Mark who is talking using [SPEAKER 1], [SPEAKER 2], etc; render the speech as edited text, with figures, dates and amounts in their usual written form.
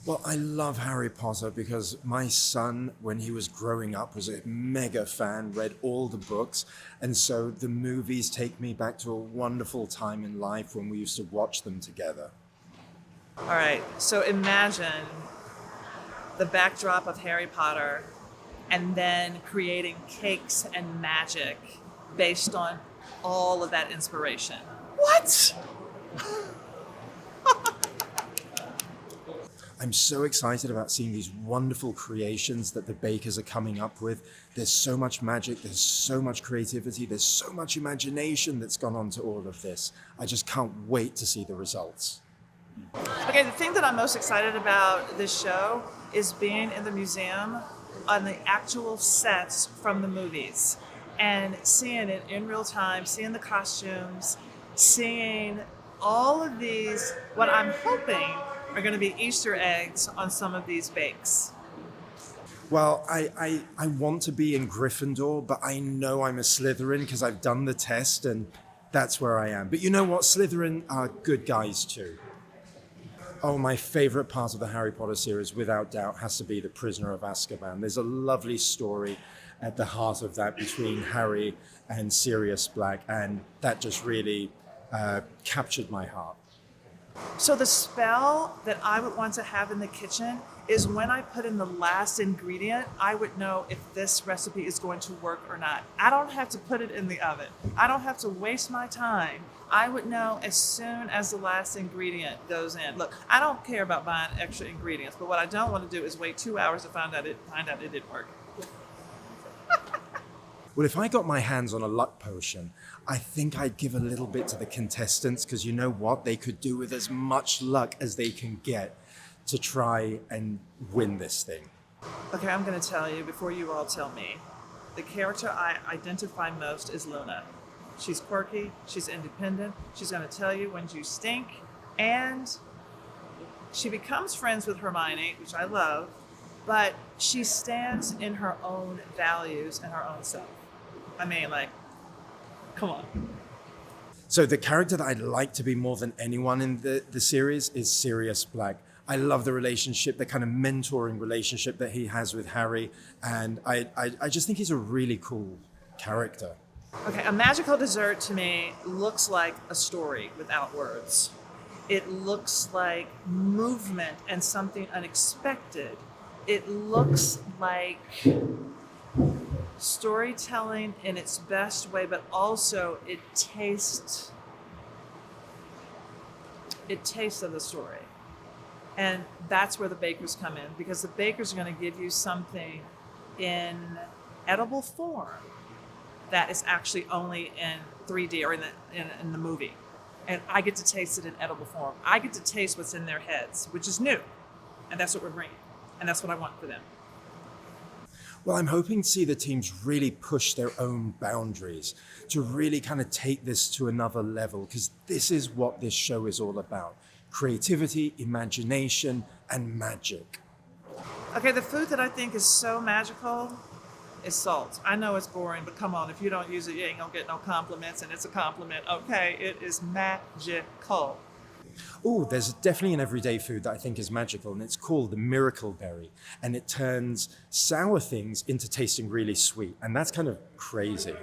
[SPEAKER 1] Well, I love Harry Potter because my son, when he was growing up, was a mega fan, read all the books. And so the movies take me back to a wonderful time in life when we used to watch them together.
[SPEAKER 2] All right, so imagine the backdrop of Harry Potter and then creating cakes and magic based on all of that inspiration. What?
[SPEAKER 1] I'm so excited about seeing these wonderful creations that the bakers are coming up with. There's so much magic, there's so much creativity, there's so much imagination that's gone on to all of this. I just can't wait to see the results.
[SPEAKER 2] Okay, the thing that I'm most excited about this show is being in the museum on the actual sets from the movies and seeing it in real time, seeing the costumes, seeing all of these, what I'm hoping are going to be Easter eggs on some of these bakes.
[SPEAKER 1] Well, I want to be in Gryffindor, but I know I'm a Slytherin because I've done the test and that's where I am. But you know what? Slytherin are good guys too. Oh, my favorite part of the Harry Potter series, without doubt, has to be The Prisoner of Azkaban. There's a lovely story at the heart of that between Harry and Sirius Black, and that just really captured my heart.
[SPEAKER 2] So the spell that I would want to have in the kitchen is when I put in the last ingredient, I would know if this recipe is going to work or not. I don't have to put it in the oven. I don't have to waste my time. I would know as soon as the last ingredient goes in. Look, I don't care about buying extra ingredients, but what I don't want to do is wait 2 hours to find out it didn't work.
[SPEAKER 1] Well, if I got my hands on a luck potion, I think I'd give a little bit to the contestants because you know what? They could do with as much luck as they can get to try and win this thing.
[SPEAKER 2] Okay, I'm going to tell you before you all tell me. The character I identify most is Luna. She's quirky, she's independent, she's going to tell you when you stink, and she becomes friends with Hermione, which I love, but she stands in her own values and her own self. I mean, like, come on.
[SPEAKER 1] So the character that I'd like to be more than anyone in the series is Sirius Black. I love the relationship, the kind of mentoring relationship that he has with Harry, and I just think he's a really cool character.
[SPEAKER 2] Okay, a magical dessert to me looks like a story without words. It looks like movement and something unexpected. It looks like storytelling in its best way, but also it tastes of the story. And that's where the bakers come in, because the bakers are going to give you something in edible form that is actually only in 3D or in the movie. And I get to taste it in edible form. I get to taste what's in their heads, which is new. And that's what we're bringing. And that's what I want for them.
[SPEAKER 1] Well, I'm hoping to see the teams really push their own boundaries to really kind of take this to another level, because this is what this show is all about. Creativity, imagination, and magic.
[SPEAKER 2] Okay, the food that I think is so magical is salt. I know it's boring, but come on, if you don't use it, you ain't gonna get no compliments, and it's a compliment, okay? It is magical.
[SPEAKER 1] Oh, there's definitely an everyday food that I think is magical, and it's called the miracle berry, and it turns sour things into tasting really sweet, and that's kind of crazy.